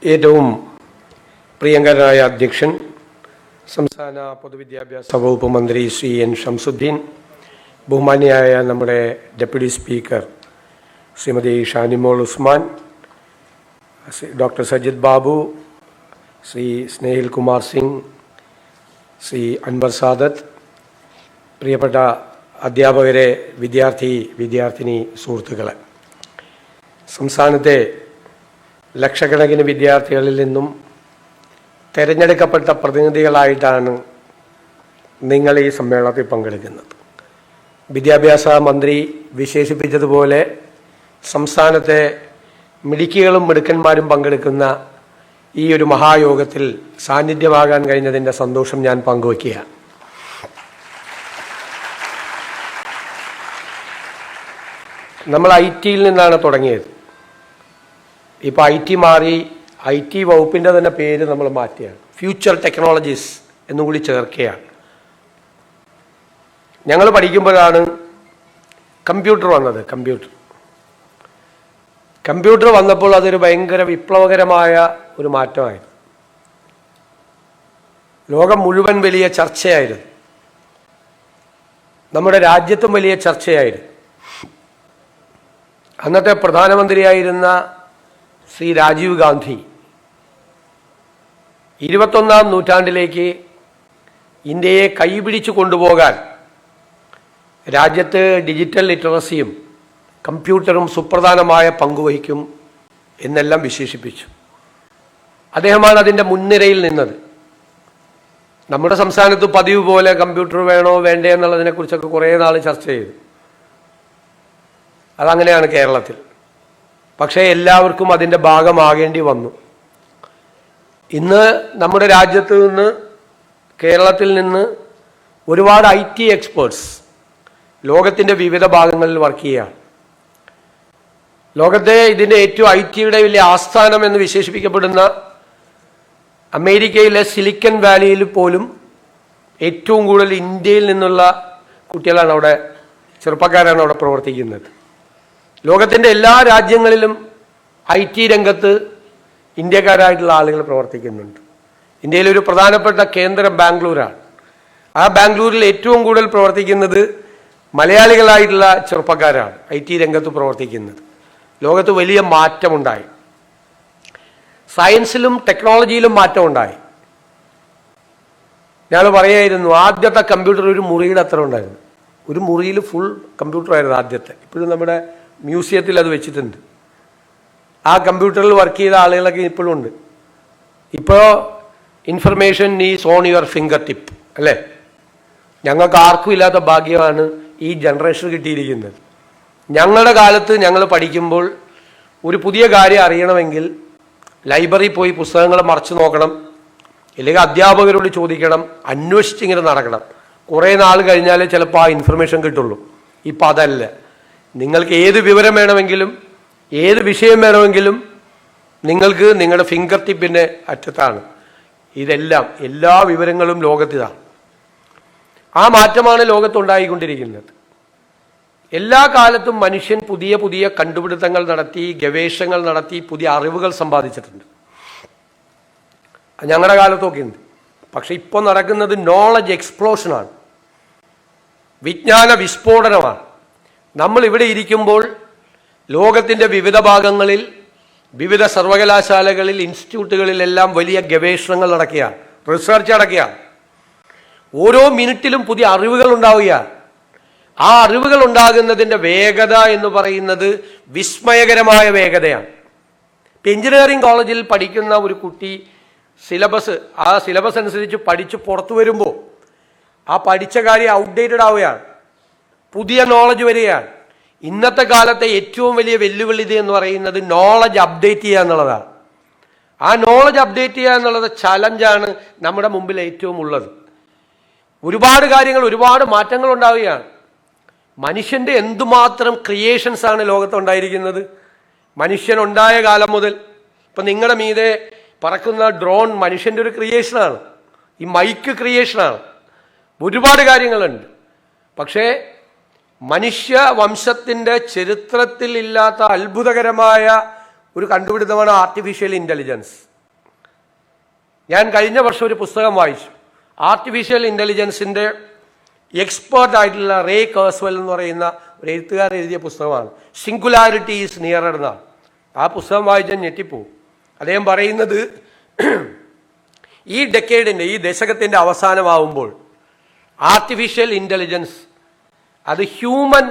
ഏറ്റവും പ്രിയങ്കരനായ അധ്യക്ഷൻ സംസ്ഥാന പൊതുവിദ്യാഭ്യാസ വകുപ്പ് മന്ത്രി ശ്രീ എൻ ഷംസുദ്ദീൻ, ബഹുമാന്യയായ നമ്മുടെ deputy speaker Shrimati Shanimol Usman, doctor Sajith Babu, Shri Snehil Kumar Singh, Shri Anwar Sadath, പ്രിയപ്പെട്ട അധ്യാപകരെ, വിദ്യാർത്ഥിനി സുഹൃത്തുക്കളെ, സംസ്ഥാനത്തെ ലക്ഷക്കണക്കിന് വിദ്യാർത്ഥികളിൽ നിന്നും തിരഞ്ഞെടുക്കപ്പെട്ട പ്രതിനിധികളായിട്ടാണ് നിങ്ങൾ ഈ സമ്മേളനത്തിൽ പങ്കെടുക്കുന്നത്. വിദ്യാഭ്യാസ മന്ത്രി വിശേഷിപ്പിച്ചതുപോലെ സംസ്ഥാനത്തെ മിടുക്കികളും മിടുക്കന്മാരും പങ്കെടുക്കുന്ന ഈ ഒരു മഹായോഗത്തിൽ സാന്നിധ്യമാകാൻ കഴിഞ്ഞതിൻ്റെ സന്തോഷം ഞാൻ പങ്കുവയ്ക്കുകയാണ്. നമ്മൾ IT നിന്നാണ് തുടങ്ങിയത്. ഇപ്പോൾ IT മാറി, IT വകുപ്പിൻ്റെ തന്നെ പേര് നമ്മൾ മാറ്റുകയാണ്. ഫ്യൂച്ചർ ടെക്നോളജീസ് എന്നും കൂടി ചേർക്കുകയാണ്. ഞങ്ങൾ പഠിക്കുമ്പോഴാണ് കമ്പ്യൂട്ടർ വന്നത്. കമ്പ്യൂട്ടർ വന്നപ്പോൾ അതൊരു ഭയങ്കര വിപ്ലവകരമായ ഒരു മാറ്റമായിരുന്നു. ലോകം മുഴുവൻ വലിയ ചർച്ചയായിരുന്നു. നമ്മുടെ രാജ്യത്തും വലിയ ചർച്ചയായിരുന്നു. അന്നത്തെ പ്രധാനമന്ത്രിയായിരുന്ന ശ്രീ രാജീവ് ഗാന്ധി 21ാം നൂറ്റാണ്ടിലേക്ക് ഇന്ത്യയെ കൈപിടിച്ചു കൊണ്ടുപോകാൻ രാജ്യത്ത് ഡിജിറ്റൽ ലിറ്ററസിയും കമ്പ്യൂട്ടറും സുപ്രധാനമായ പങ്കുവഹിക്കും എന്നെല്ലാം വിശേഷിപ്പിച്ചു. അദ്ദേഹമാണ് അതിൻ്റെ മുൻനിരയിൽ നിന്നത്. നമ്മുടെ സംസ്ഥാനത്ത് പതിവ് പോലെ കമ്പ്യൂട്ടർ വേണോ വേണ്ടേ എന്നുള്ളതിനെക്കുറിച്ചൊക്കെ കുറേ നാൾ ചർച്ച ചെയ്തു. അതങ്ങനെയാണ് കേരളത്തിൽ. പക്ഷേ എല്ലാവർക്കും അതിൻ്റെ ഭാഗമാകേണ്ടി വന്നു. ഇന്ന് നമ്മുടെ രാജ്യത്ത് നിന്ന്, കേരളത്തിൽ നിന്ന് ഒരുപാട് IT എക്സ്പേർട്സ് ലോകത്തിൻ്റെ വിവിധ ഭാഗങ്ങളിൽ വർക്ക് ചെയ്യുകയാണ്. ലോകത്തെ ഇതിൻ്റെ ഏറ്റവും ITയുടെ വലിയ ആസ്ഥാനം എന്ന് വിശേഷിപ്പിക്കപ്പെടുന്ന അമേരിക്കയിലെ സിലിക്കൺ വാലിയിൽ പോലും ഏറ്റവും കൂടുതൽ ഇന്ത്യയിൽ നിന്നുള്ള കുട്ടികളാണ് അവിടെ, ചെറുപ്പക്കാരാണ് അവിടെ പ്രവർത്തിക്കുന്നത്. ലോകത്തിൻ്റെ എല്ലാ രാജ്യങ്ങളിലും IT രംഗത്ത് ഇന്ത്യക്കാരായിട്ടുള്ള ആളുകൾ പ്രവർത്തിക്കുന്നുണ്ട്. ഇന്ത്യയിലൊരു പ്രധാനപ്പെട്ട കേന്ദ്രം ബാംഗ്ലൂരാണ്. ആ ബാംഗ്ലൂരിൽ ഏറ്റവും കൂടുതൽ പ്രവർത്തിക്കുന്നത് മലയാളികളായിട്ടുള്ള ചെറുപ്പക്കാരാണ് IT രംഗത്ത് പ്രവർത്തിക്കുന്നത്. ലോകത്ത് വലിയ മാറ്റമുണ്ടായി. സയൻസിലും ടെക്നോളജിയിലും മാറ്റമുണ്ടായി. ഞങ്ങൾ പറയായിരുന്നു, ആദ്യത്തെ കമ്പ്യൂട്ടർ ഒരു മുറിയുടെ അത്ര ഉണ്ടായിരുന്നു. ഒരു മുറിയിൽ ഫുൾ കമ്പ്യൂട്ടറായിരുന്നു ആദ്യത്തെ. ഇപ്പോഴും നമ്മുടെ മ്യൂസിയത്തിൽ അത് വെച്ചിട്ടുണ്ട്. ആ കമ്പ്യൂട്ടറിൽ വർക്ക് ചെയ്ത ആളുകളൊക്കെ ഇപ്പോഴും ഉണ്ട്. ഇപ്പോൾ information is on your finger tip, അല്ലേ? ഞങ്ങൾക്ക് ആർക്കും ഇല്ലാത്ത ഭാഗ്യമാണ് ഈ ജനറേഷൻ കിട്ടിയിരിക്കുന്നത്. ഞങ്ങളുടെ കാലത്ത് ഞങ്ങൾ പഠിക്കുമ്പോൾ ഒരു പുതിയ കാര്യം അറിയണമെങ്കിൽ ലൈബ്രറിയിൽ പോയി പുസ്തകങ്ങൾ മറച്ചു നോക്കണം, അല്ലെങ്കിൽ അധ്യാപകരോട് ചോദിക്കണം, അന്വേഷിച്ചിങ്ങനെ നടക്കണം. കുറേ നാൾ കഴിഞ്ഞാലേ ചിലപ്പോൾ ആ ഇൻഫർമേഷൻ കിട്ടുള്ളൂ. ഇപ്പം അതല്ല. നിങ്ങൾക്ക് ഏത് വിവരം വേണമെങ്കിലും, ഏത് വിഷയം വേണമെങ്കിലും നിങ്ങൾക്ക് നിങ്ങളുടെ ഫിംഗർ ടിപ്പിൻ്റെ അറ്റത്താണ് ഇതെല്ലാം. എല്ലാ വിവരങ്ങളും ലോകത്തിതാണ്. ആ മാറ്റമാണ് ലോകത്തുണ്ടായിക്കൊണ്ടിരിക്കുന്നത്. എല്ലാ കാലത്തും മനുഷ്യൻ പുതിയ പുതിയ കണ്ടുപിടുത്തങ്ങൾ നടത്തി, ഗവേഷണങ്ങൾ നടത്തി, പുതിയ അറിവുകൾ സമ്പാദിച്ചിട്ടുണ്ട്. ഞങ്ങളുടെ കാലത്തൊക്കെ ഉണ്ട്. പക്ഷെ ഇപ്പോൾ നടക്കുന്നത് നോളജ് എക്സ്പ്ലോഷനാണ്, വിജ്ഞാന വിസ്ഫോടനമാണ്. നമ്മൾ ഇവിടെ ഇരിക്കുമ്പോൾ ലോകത്തിൻ്റെ വിവിധ ഭാഗങ്ങളിൽ, വിവിധ സർവകലാശാലകളിൽ, ഇൻസ്റ്റിറ്റ്യൂട്ടുകളിലെല്ലാം വലിയ ഗവേഷണങ്ങൾ നടക്കുകയാണ്, റിസർച്ച് നടക്കുകയാണ്. ഓരോ മിനിറ്റിലും പുതിയ അറിവുകൾ ഉണ്ടാവുകയാണ്. ആ അറിവുകൾ ഉണ്ടാകുന്നതിൻ്റെ വേഗത എന്ന് പറയുന്നത് വിസ്മയകരമായ വേഗതയാണ്. ഇപ്പം എഞ്ചിനീയറിംഗ് കോളേജിൽ പഠിക്കുന്ന ഒരു കുട്ടി ആ സിലബസ് അനുസരിച്ച് പഠിച്ച് പുറത്തു വരുമ്പോൾ ആ പഠിച്ച കാര്യം ഔട്ട്ഡേറ്റഡ് ആവുകയാണ്, പുതിയ നോളജ് വരികയാണ്. ഇന്നത്തെ കാലത്തെ ഏറ്റവും വലിയ വെല്ലുവിളി എന്ന് പറയുന്നത് നോളജ് അപ്ഡേറ്റ് ചെയ്യുക എന്നുള്ളതാണ്. ആ നോളജ് അപ്ഡേറ്റ് ചെയ്യുക എന്നുള്ളത് ചലഞ്ചാണ് നമ്മുടെ മുമ്പിൽ ഏറ്റവും ഉള്ളത്. ഒരുപാട് കാര്യങ്ങൾ, ഒരുപാട് മാറ്റങ്ങൾ ഉണ്ടാവുകയാണ്. മനുഷ്യൻ്റെ എന്തുമാത്രം ക്രിയേഷൻസ് ആണ് ലോകത്തുണ്ടായിരിക്കുന്നത്. മനുഷ്യനുണ്ടായ കാലം മുതൽ ഇപ്പം നിങ്ങളുടെ മീതെ പറക്കുന്ന ഡ്രോൺ മനുഷ്യൻ്റെ ഒരു ക്രിയേഷനാണ്. ഈ മൈക്ക് ക്രിയേഷനാണ്. ഒരുപാട് കാര്യങ്ങളുണ്ട്. പക്ഷേ മനുഷ്യ വംശത്തിൻ്റെ ചരിത്രത്തിൽ ഇല്ലാത്ത അത്ഭുതകരമായ ഒരു കണ്ടുപിടുത്തമാണ് ആർട്ടിഫിഷ്യൽ ഇൻ്റലിജൻസ്. ഞാൻ കഴിഞ്ഞ വർഷം ഒരു പുസ്തകം വായിച്ചു. ആർട്ടിഫിഷ്യൽ ഇൻ്റലിജൻസിൻ്റെ എക്സ്പേർട്ടായിട്ടുള്ള റേ കേഴ്സ്വെൽ എന്ന് പറയുന്ന ഒരു എഴുത്തുകാരൻ എഴുതിയ പുസ്തകമാണ്. സിംഗുലാരിറ്റി ഈസ് നിയറർ എന്നാണ്. ആ പുസ്തകം വായിച്ചാൽ ഞെട്ടിപ്പോവും. അദ്ദേഹം പറയുന്നത് ഈ ഡെക്കേഡിൻ്റെ, ഈ ദശകത്തിൻ്റെ അവസാനമാവുമ്പോൾ ആർട്ടിഫിഷ്യൽ ഇൻ്റലിജൻസ് അത് ഹ്യൂമൻ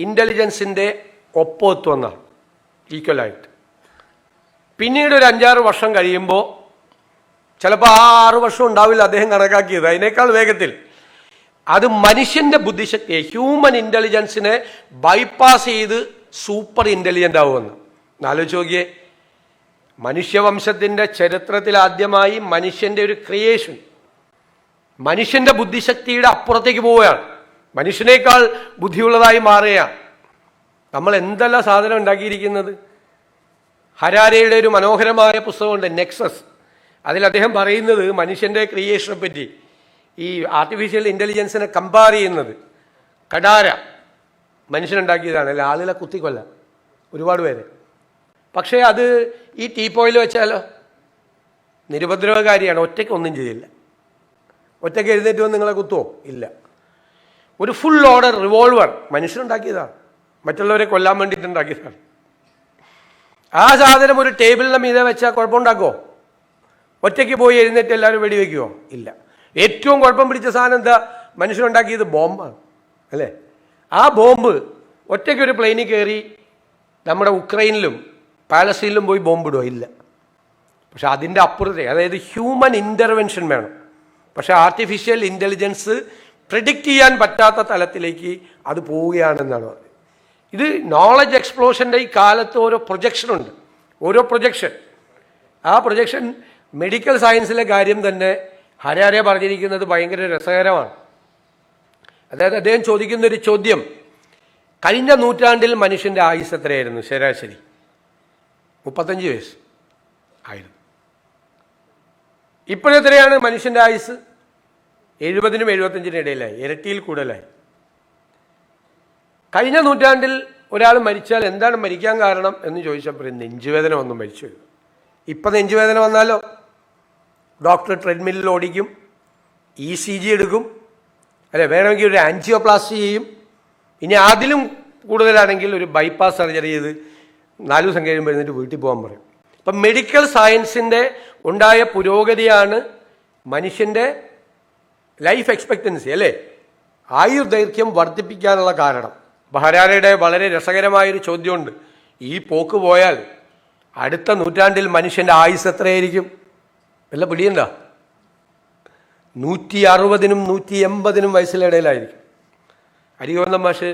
ഇൻ്റലിജൻസിൻ്റെ ഒപ്പമെത്തും എന്നാണ്, ഈക്വലായിട്ട്. പിന്നീട് ഒരു 5-6 വർഷം കഴിയുമ്പോൾ, ചിലപ്പോൾ ആ 6 വർഷം ഉണ്ടാവില്ല അദ്ദേഹം കണക്കാക്കിയത്, അതിനേക്കാൾ വേഗത്തിൽ അത് മനുഷ്യൻ്റെ ബുദ്ധിശക്തിയെ, ഹ്യൂമൻ ഇൻ്റലിജൻസിനെ ബൈപ്പാസ് ചെയ്ത് സൂപ്പർ ഇൻ്റലിജൻ്റ് ആവുമെന്ന്. ആലോചിച്ച് നോക്കിയേ, മനുഷ്യവംശത്തിൻ്റെ ചരിത്രത്തിൽ ആദ്യമായി മനുഷ്യൻ്റെ ഒരു ക്രിയേഷൻ മനുഷ്യൻ്റെ ബുദ്ധിശക്തിയുടെ അപ്പുറത്തേക്ക് പോവുകയാണ്, മനുഷ്യനേക്കാൾ ബുദ്ധിയുള്ളതായി മാറുകയാണ്. നമ്മൾ എന്തെല്ലാം സാധനം ഉണ്ടാക്കിയിരിക്കുന്നത്. ഹരാരെയുടെ ഒരു മനോഹരമായ പുസ്തകമുണ്ട്, നെക്സസ്. അതിൽ അദ്ദേഹം പറയുന്നത് മനുഷ്യൻ്റെ ക്രിയേഷനെ പറ്റി, ഈ ആർട്ടിഫിഷ്യൽ ഇൻ്റലിജൻസിനെ കമ്പയർ ചെയ്യുന്നത്. കടാര മനുഷ്യനുണ്ടാക്കിയതാണ്, അല്ല ആളുകളെ കുത്തിക്കൊല്ല ഒരുപാട് പേര്. പക്ഷേ അത് ഈ ടീപ്പോയിൽ വെച്ചാലോ നിരുപദ്രവകാരിയാണ്, ഒറ്റയ്ക്ക് ഒന്നും ചെയ്യില്ല. ഒറ്റയ്ക്ക് എഴുന്നേറ്റ് വന്ന് നിങ്ങളെ കുത്തുവോ? ഇല്ല. ഒരു ഫുൾ ഓർഡർ റിവോൾവർ മനുഷ്യനുണ്ടാക്കിയതാണ്, മറ്റുള്ളവരെ കൊല്ലാൻ വേണ്ടിയിട്ടുണ്ടാക്കിയതാണ്. ആ സാധനം ഒരു ടേബിളിൻ്റെ മീതെ വെച്ചാൽ കുഴപ്പമുണ്ടാക്കുമോ? ഒറ്റയ്ക്ക് പോയി എഴുന്നേറ്റ് എല്ലാവരും വെടിവെക്കുമോ? ഇല്ല. ഏറ്റവും കുഴപ്പം പിടിച്ച സാധനം എന്താ? മനുഷ്യനുണ്ടാക്കിയത് ബോംബാണ്, അല്ലേ? ആ ബോംബ് ഒറ്റയ്ക്കൊരു പ്ലെയിനിൽ കയറി നമ്മുടെ ഉക്രൈനിലും പാലസ്തീനിലും പോയി ബോംബിടുമോ? ഇല്ല. പക്ഷെ അതിൻ്റെ അപ്പുറത്തേക്ക്, അതായത് ഹ്യൂമൻ ഇൻ്റർവെൻഷൻ വേണം. പക്ഷെ ആർട്ടിഫിഷ്യൽ ഇൻ്റലിജൻസ് പ്രിഡിക്റ്റ് ചെയ്യാൻ പറ്റാത്ത തലത്തിലേക്ക് അത് പോവുകയാണെന്നാണ് പറയുന്നത്. ഇത് നോളജ് എക്സ്പ്ലോഷൻ്റെ ഈ കാലത്ത് ഓരോ പ്രൊജക്ഷനുണ്ട്, ഓരോ പ്രൊജക്ഷൻ. ആ പ്രൊജക്ഷൻ മെഡിക്കൽ സയൻസിലെ കാര്യം തന്നെ ഹരാരെ പറഞ്ഞിരിക്കുന്നത് ഭയങ്കര രസകരമാണ്. അതായത് അദ്ദേഹം ചോദിക്കുന്നൊരു ചോദ്യം, കഴിഞ്ഞ നൂറ്റാണ്ടിൽ മനുഷ്യൻ്റെ ആയുസ് എത്രയായിരുന്നു? ശരാശരി 35 വയസ്സ് ആയിരുന്നു. ഇപ്പോഴെത്രയാണ് മനുഷ്യൻ്റെ ആയുസ്? 70-നും 75-നും ഇടയിലായി, ഇരട്ടിയിൽ കൂടുതലായി. കഴിഞ്ഞ നൂറ്റാണ്ടിൽ ഒരാൾ മരിച്ചാൽ എന്താണ് മരിക്കാൻ കാരണം എന്ന് ചോദിച്ചപ്പോൾ നെഞ്ചുവേദന വന്നു മരിച്ചു. ഇപ്പം നെഞ്ചുവേദന വന്നാലോ ഡോക്ടർ ട്രെഡ്മില്ലിൽ ഓടിക്കും, ECG എടുക്കും, അല്ലെ വേണമെങ്കിൽ ഒരു ആൻജിയോപ്ലാസ്റ്റി ചെയ്യും. ഇനി അതിലും കൂടുതലാണെങ്കിൽ ഒരു ബൈപ്പാസ് സർജറി ചെയ്ത് 4 ദിവസം കഴിയുമ്പോൾ എഴുന്നേറ്റ് വീട്ടിൽ പോകാൻ പറയും. ഇപ്പം മെഡിക്കൽ സയൻസിൻ്റെ ഉണ്ടായ പുരോഗതിയാണ് മനുഷ്യൻ്റെ ലൈഫ് എക്സ്പെക്റ്റൻസി, അല്ലേ, ആയുർദൈർഘ്യം വർദ്ധിപ്പിക്കാനുള്ള കാരണം. ഹരാരെയുടെ വളരെ രസകരമായൊരു ചോദ്യമുണ്ട്, ഈ പോക്ക് പോയാൽ അടുത്ത നൂറ്റാണ്ടിൽ മനുഷ്യൻ്റെ ആയുസ് എത്രയായിരിക്കും? വല്ല പിടിയുണ്ടോ? 160-നും 180-നും വയസ്സിലിടയിലായിരിക്കും. അരികോന്നം മാഷ്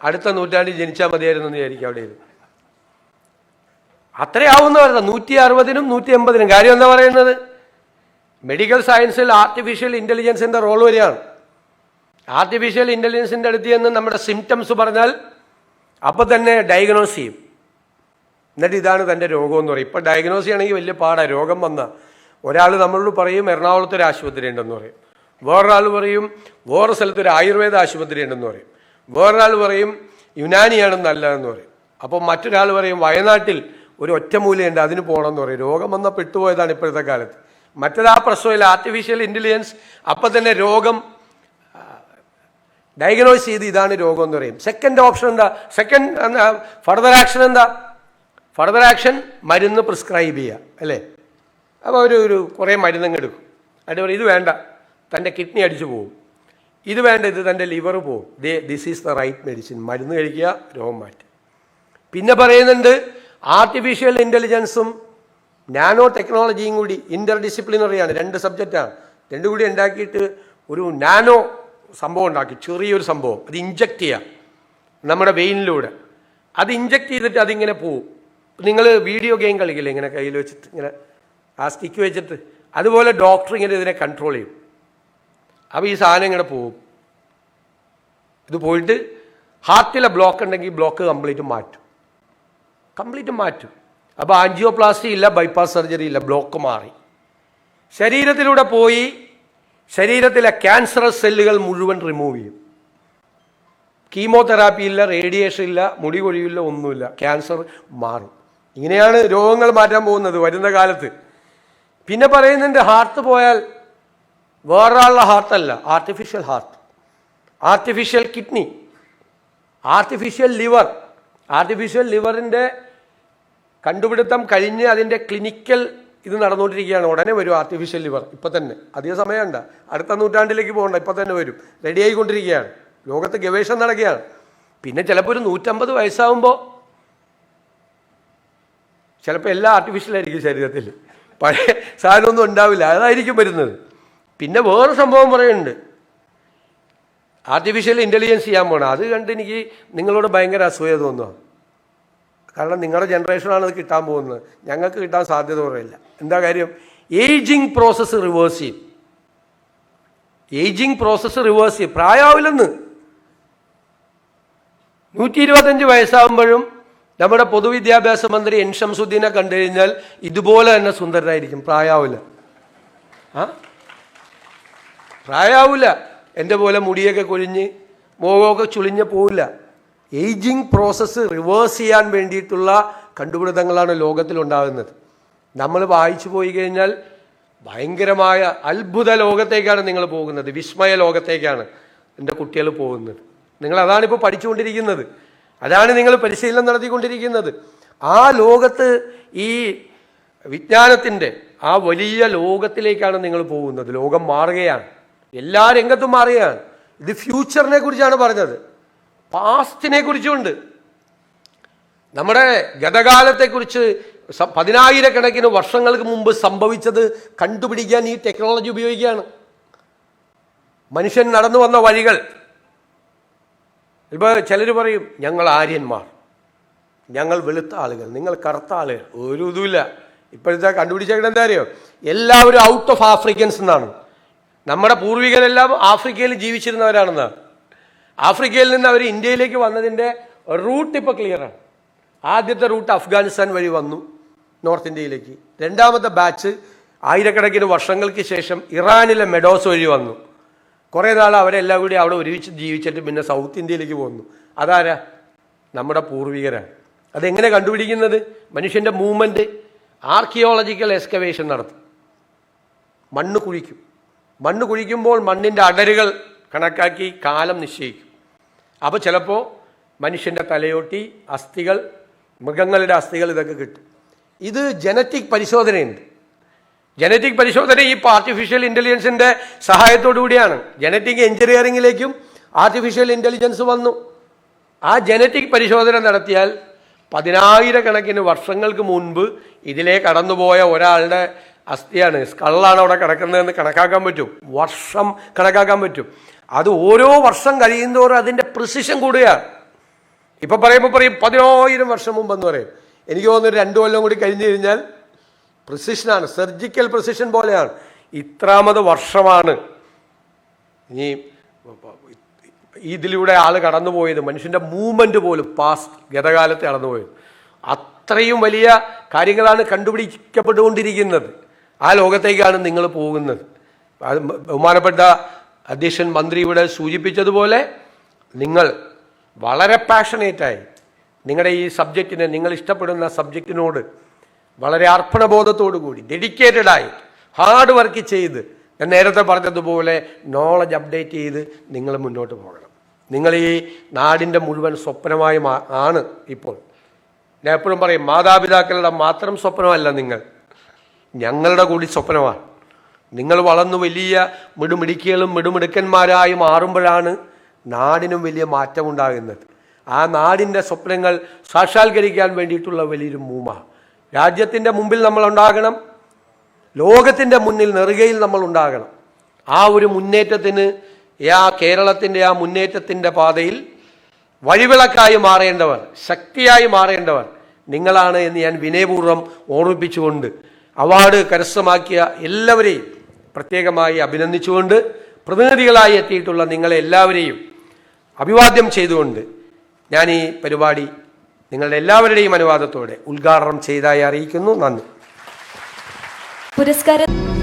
അടുത്ത നൂറ്റാണ്ടിൽ ജനിച്ചാൽ മതിയായിരുന്നു എന്ന് വിചാരിക്കും. അവിടെ ഇത് അത്രയാവുന്ന പറയുന്നത് 160-നും 180-നും. കാര്യം എന്താ പറയുന്നത്? മെഡിക്കൽ സയൻസിൽ ആർട്ടിഫിഷ്യൽ ഇൻ്റലിജൻസിൻ്റെ റോൾ വരികയാണ്. ആർട്ടിഫിഷ്യൽ ഇൻ്റലിജൻസിൻ്റെ അടുത്ത് നിന്ന് നമ്മുടെ സിംറ്റംസ് പറഞ്ഞാൽ അപ്പം തന്നെ ഡയഗ്നോസ് ചെയ്യും. എന്നിട്ട് ഇതാണ് തൻ്റെ രോഗം എന്ന് പറയും. ഇപ്പം ഡയഗ്നോസ് ചെയ്യണമെങ്കിൽ വലിയ പാടാണ്. രോഗം വന്ന ഒരാൾ നമ്മളോട് പറയും എറണാകുളത്തൊരു ആശുപത്രി ഉണ്ടെന്ന് പറയും, വേറൊരാൾ പറയും വേറെ സ്ഥലത്തൊരു ആയുർവേദ ആശുപത്രി ഉണ്ടെന്ന് പറയും, വേറൊരാൾ പറയും യുനാനിയാണ് നല്ലതെന്ന് പറയും. അപ്പം മറ്റൊരാൾ പറയും വയനാട്ടിൽ ഒരു ഒറ്റമൂലയുണ്ട് അതിന് പോകണമെന്ന് പറയും. രോഗം വന്നാൽ പെട്ടുപോയതാണ് ഇപ്പോഴത്തെ കാലത്ത്. മറ്റേത് ആ പ്രശ്നമില്ല, ആർട്ടിഫിഷ്യൽ ഇൻ്റലിജൻസ് അപ്പം തന്നെ രോഗം ഡയഗ്നോസ് ചെയ്ത് ഇതാണ് രോഗം എന്ന് പറയും. സെക്കൻഡ് ഓപ്ഷൻ എന്താ? ഫർദർ ആക്ഷൻ എന്താ? ഫർദർ ആക്ഷൻ മരുന്ന് പ്രിസ്ക്രൈബ് ചെയ്യുക, അല്ലേ? അപ്പോൾ ഒരു കുറേ മരുന്നങ്ങ് എടുക്കും. അതിൻ്റെ പറയും ഇത് വേണ്ട, തൻ്റെ കിഡ്നി അടിച്ചു പോകും, ഇത് വേണ്ട, ഇത് തൻ്റെ ലിവർ പോകും, this is the right medicine, മരുന്ന് കഴിക്കുക, രോഗം മാറ്റുക. പിന്നെ പറയുന്നുണ്ട് ആർട്ടിഫിഷ്യൽ ഇൻ്റലിജൻസും നാനോ ടെക്നോളജിയും കൂടി ഇൻ്റർ ഡിസിപ്ലിനറിയാണ്, 2 സബ്ജക്റ്റാണ്. 2 കൂടി ഉണ്ടാക്കിയിട്ട് ഒരു നാനോ സംഭവം ഉണ്ടാക്കി, ചെറിയൊരു സംഭവം. അത് ഇഞ്ചക്ട് ചെയ്യുക നമ്മുടെ വെയിനിലൂടെ. അത് ഇഞ്ചക്ട് ചെയ്തിട്ട് അതിങ്ങനെ പോവും. നിങ്ങൾ വീഡിയോ ഗെയിം കളിക്കില്ലേ, ഇങ്ങനെ കയ്യിൽ വെച്ചിട്ട് ഇങ്ങനെ ആ സ്റ്റിക്ക് വെച്ചിട്ട്, അതുപോലെ ഡോക്ടർ ഇങ്ങനെ ഇതിനെ കൺട്രോൾ ചെയ്യും. അപ്പോൾ ഈ സാധനം ഇങ്ങനെ പോവും. ഇത് പോയിട്ട് ഹാർട്ടിലെ ബ്ലോക്ക് ഉണ്ടെങ്കിൽ ബ്ലോക്ക് കംപ്ലീറ്റ് മാറ്റും. അപ്പോൾ ആൻജിയോപ്ലാസ്റ്റി ഇല്ല, ബൈപ്പാസ് സർജറി ഇല്ല, ബ്ലോക്ക് മാറി. ശരീരത്തിലൂടെ പോയി ശരീരത്തിലെ ക്യാൻസറസ് സെല്ലുകൾ മുഴുവൻ റിമൂവ് ചെയ്യും. കീമോതെറാപ്പി ഇല്ല, റേഡിയേഷൻ ഇല്ല, മുടി കൊഴിയില്ല, ഒന്നുമില്ല, ക്യാൻസർ മാറും. ഇങ്ങനെയാണ് രോഗങ്ങൾ മാറ്റാൻ പോകുന്നത് വരുന്ന കാലത്ത്. പിന്നെ പറയുന്നുണ്ട് ഹാർട്ട് പോയാൽ വേറൊരാളുടെ ഹാർട്ടല്ല, artificial heart, artificial kidney, artificial liver. Artificial ലിവറിൻ്റെ കണ്ടുപിടുത്തം കഴിഞ്ഞ് അതിൻ്റെ ക്ലിനിക്കൽ ഇത് നടന്നുകൊണ്ടിരിക്കുകയാണ്. ഉടനെ വരും ആർട്ടിഫിഷ്യൽ ലിവർ. ഇപ്പം തന്നെ, അധിക സമയമുണ്ട്, അടുത്ത നൂറ്റാണ്ടിലേക്ക് പോകണ്ട, ഇപ്പം തന്നെ വരും, റെഡി ആയിക്കൊണ്ടിരിക്കുകയാണ്. ലോകത്ത് ഗവേഷണം നടക്കുകയാണ്. പിന്നെ ചിലപ്പോൾ ഒരു 150 വയസ്സാകുമ്പോൾ ചിലപ്പോൾ എല്ലാം ആർട്ടിഫിഷ്യലായിരിക്കും ശരീരത്തിൽ, പഴയ സാധനമൊന്നും ഉണ്ടാവില്ല, അതായിരിക്കും വരുന്നത്. പിന്നെ വേറെ സംഭവം പറയുന്നുണ്ട്, ആർട്ടിഫിഷ്യൽ ഇൻ്റലിജൻസ് ചെയ്യാൻ പോകണം. അത് കണ്ട് എനിക്ക് നിങ്ങളോട് ഭയങ്കര അസൂയ തോന്നുക. കാരണം നിങ്ങളുടെ ജനറേഷനാണ് അത് കിട്ടാൻ പോകുന്നത്, ഞങ്ങൾക്ക് കിട്ടാൻ സാധ്യത കുറയില്ല. എന്താ കാര്യം? ഏജിങ് പ്രോസസ്സ് റിവേഴ്സ് ചെയ്യും. ഏജിങ് പ്രോസസ്സ് റിവേഴ്സ് ചെയ്യും. പ്രായമാവില്ലെന്ന്. 125 വയസ്സാകുമ്പോഴും നമ്മുടെ പൊതുവിദ്യാഭ്യാസ മന്ത്രി എൻ ഷംസുദ്ദീനെ കണ്ടു കഴിഞ്ഞാൽ ഇതുപോലെ തന്നെ സുന്ദരനായിരിക്കും. പ്രായമാവില്ല. പ്രായമാവില്ല. എൻ്റെ പോലെ മുടിയൊക്കെ കൊഴിഞ്ഞ് മുഖമൊക്കെ ചുളിഞ്ഞ് പോവില്ല. ഏജിങ് പ്രോസസ്സ് റിവേഴ്സ് ചെയ്യാൻ വേണ്ടിയിട്ടുള്ള കണ്ടുപിടുത്തങ്ങളാണ് ലോകത്തിലുണ്ടാകുന്നത്. നമ്മൾ വായിച്ചു പോയി കഴിഞ്ഞാൽ ഭയങ്കരമായ അത്ഭുത ലോകത്തേക്കാണ് നിങ്ങൾ പോകുന്നത്, വിസ്മയ ലോകത്തേക്കാണ് എൻ്റെ കുട്ടികൾ പോകുന്നത്. നിങ്ങൾ അതാണിപ്പോൾ പഠിച്ചുകൊണ്ടിരിക്കുന്നത്, അതാണ് നിങ്ങൾ പരിശീലനം നടത്തിക്കൊണ്ടിരിക്കുന്നത്. ആ ലോകത്ത്, ഈ വിജ്ഞാനത്തിൻ്റെ ആ വലിയ ലോകത്തിലേക്കാണ് നിങ്ങൾ പോകുന്നത്. ലോകം മാറുകയാണ്, എല്ലാ രംഗത്തും മാറുകയാണ്. ഇത് ഫ്യൂച്ചറിനെ കുറിച്ചാണ് പറഞ്ഞത്, പാസ്റ്റിനെ കുറിച്ചുമുണ്ട്. നമ്മുടെ ഗതകാലത്തെക്കുറിച്ച് 10,000 വർഷങ്ങൾക്ക് മുമ്പ് സംഭവിച്ചത് കണ്ടുപിടിക്കാൻ ഈ ടെക്നോളജി ഉപയോഗിക്കുകയാണ്. മനുഷ്യൻ നടന്നു വന്ന വഴികൾ. ഇപ്പോൾ ചിലർ പറയും ഞങ്ങൾ ആര്യന്മാർ, ഞങ്ങൾ വെളുത്ത ആളുകൾ, നിങ്ങൾ കറുത്ത ആളുകൾ. ഒരു ഇതുമില്ല. ഇപ്പോഴത്തെ കണ്ടുപിടിച്ചേക്കണ എന്താ അറിയോ? എല്ലാവരും ഔട്ട് ഓഫ് ആഫ്രിക്കൻസ് എന്നാണ്. നമ്മുടെ പൂർവികരെല്ലാം ആഫ്രിക്കയിൽ ജീവിച്ചിരുന്നവരാണെന്നാണ്. ആഫ്രിക്കയിൽ നിന്ന് അവർ ഇന്ത്യയിലേക്ക് വന്നതിൻ്റെ റൂട്ട് ഇപ്പോൾ ക്ലിയറാണ്. ആദ്യത്തെ റൂട്ട് അഫ്ഗാനിസ്ഥാൻ വഴി വന്നു നോർത്ത് ഇന്ത്യയിലേക്ക്. രണ്ടാമത്തെ ബാച്ച് 1000 വർഷങ്ങൾക്ക് ശേഷം ഇറാനിലെ മെഡോസ് വഴി വന്നു. കുറേ നാൾ അവരെല്ലാം കൂടി അവിടെ ഒരുമിച്ച് ജീവിച്ചിട്ട് പിന്നെ സൗത്ത് ഇന്ത്യയിലേക്ക് പോന്നു. അതാരാ? നമ്മുടെ പൂർവികരാണ്. അതെങ്ങനെ കണ്ടുപിടിക്കുന്നത്? മനുഷ്യൻ്റെ മൂവ്മെൻറ്റ്. ആർക്കിയോളജിക്കൽ എക്സ്കവേഷൻ നടത്തും. മണ്ണ് കുഴിക്കും. മണ്ണ് കുഴിക്കുമ്പോൾ മണ്ണിൻ്റെ അടരുകൾ കണക്കാക്കി കാലം നിശ്ചയിക്കും. അപ്പോൾ ചിലപ്പോൾ മനുഷ്യൻ്റെ തലയോട്ടി, അസ്ഥികൾ, മൃഗങ്ങളുടെ അസ്ഥികൾ, ഇതൊക്കെ കിട്ടും. ഇത് ജനറ്റിക് പരിശോധനയുണ്ട്. ജനറ്റിക് പരിശോധന ഈ ആർട്ടിഫിഷ്യൽ ഇൻ്റലിജൻസിൻ്റെ സഹായത്തോടു കൂടിയാണ്. ജനറ്റിക് എഞ്ചിനീയറിങ്ങിലേക്കും ആർട്ടിഫിഷ്യൽ ഇൻ്റലിജൻസ് വന്നു. ആ ജനറ്റിക് പരിശോധന നടത്തിയാൽ 10,000 വർഷങ്ങൾക്ക് മുൻപ് ഇതിലേ കടന്നുപോയ ഒരാളുടെ അസ്ഥിയാണ്, സ്കള്ളാണ് അവിടെ കിടക്കുന്നതെന്ന് കണക്കാക്കാൻ പറ്റും. വർഷം കണക്കാക്കാൻ പറ്റും. അത് ഓരോ വർഷം കഴിയുന്നതോറും അതിൻ്റെ പ്രിസിഷൻ കൂടുകയാണ്. ഇപ്പം പറയുമ്പോൾ പറയും 10,000 വർഷം മുമ്പെന്ന് പറയും. എനിക്ക് തോന്നുന്നു 2 കൊല്ലം കൂടി കഴിഞ്ഞ് കഴിഞ്ഞാൽ പ്രിസിഷനാണ്, സർജിക്കൽ പ്രിസിഷൻ പോലെയാണ്. ഇത്രാമത് വർഷമാണ് ഇനി ഇതിലൂടെ ആൾ കടന്നുപോയത്. മനുഷ്യൻ്റെ മൂവ്മെൻറ്റ് പോലും പാസ്റ്റ്, ഗതകാലത്ത് കടന്നുപോയത്. അത്രയും വലിയ കാര്യങ്ങളാണ് കണ്ടുപിടിക്കപ്പെട്ടുകൊണ്ടിരിക്കുന്നത്. ആ ലോകത്തേക്കാണ് നിങ്ങൾ പോകുന്നത്. ബഹുമാനപ്പെട്ട അധ്യക്ഷൻ മന്ത്രി ഇവിടെ സൂചിപ്പിച്ചതുപോലെ നിങ്ങൾ വളരെ പാഷനേറ്റായി നിങ്ങളുടെ ഈ സബ്ജക്റ്റിനെ, നിങ്ങൾ ഇഷ്ടപ്പെടുന്ന സബ്ജക്റ്റിനോട് വളരെ അർപ്പണബോധത്തോടു കൂടി, ഡെഡിക്കേറ്റഡായി, ഹാർഡ് വർക്ക് ചെയ്ത്, ഞാൻ നേരത്തെ പറഞ്ഞതുപോലെ നോളജ് അപ്ഡേറ്റ് ചെയ്ത് നിങ്ങൾ മുന്നോട്ട് പോകണം. നിങ്ങൾ ഈ നാടിൻ്റെ മുഴുവൻ സ്വപ്നമായി ആണ് ഇപ്പോൾ. ഞാൻ എപ്പോഴും പറയും, മാതാപിതാക്കളുടെ മാത്രം സ്വപ്നമല്ല നിങ്ങൾ, ഞങ്ങളുടെ കൂടി സ്വപ്നമാണ്. നിങ്ങൾ വളർന്നു വലിയ മിടുമിടുക്കികളും മിടുമിടുക്കന്മാരായി മാറുമ്പോഴാണ് നാടിനും വലിയ മാറ്റമുണ്ടാകുന്നത്. ആ നാടിൻ്റെ സ്വപ്നങ്ങൾ സാക്ഷാത്കരിക്കാൻ വേണ്ടിയിട്ടുള്ള വലിയൊരു മൂവ്മെന്റ് രാജ്യത്തിൻ്റെ മുമ്പിൽ നമ്മൾ ഉണ്ടാകണം, ലോകത്തിൻ്റെ മുന്നിൽ നെറുകയിൽ നമ്മൾ ഉണ്ടാകണം. ആ ഒരു മുന്നേറ്റത്തിന്, ആ കേരളത്തിൻ്റെ ആ മുന്നേറ്റത്തിൻ്റെ പാതയിൽ വഴിവിളക്കായി മാറേണ്ടവർ, ശക്തിയായി മാറേണ്ടവർ നിങ്ങളാണ് എന്ന് ഞാൻ വിനയപൂർവ്വം ഓർമ്മിപ്പിച്ചുകൊണ്ട് അവാർഡ് കരസ്ഥമാക്കിയ എല്ലാവരെയും പ്രത്യേകമായി അഭിനന്ദിച്ചുകൊണ്ട് പ്രതിനിധികളായി എത്തിയിട്ടുള്ള നിങ്ങളെ എല്ലാവരെയും അഭിവാദ്യം ചെയ്തുകൊണ്ട് ഞാൻ ഈ പരിപാടി നിങ്ങളുടെ എല്ലാവരുടെയും അനുവാദത്തോടെ ഉദ്ഘാടനം ചെയ്തതായി അറിയിക്കുന്നു. നന്ദി. പുരസ്കാരം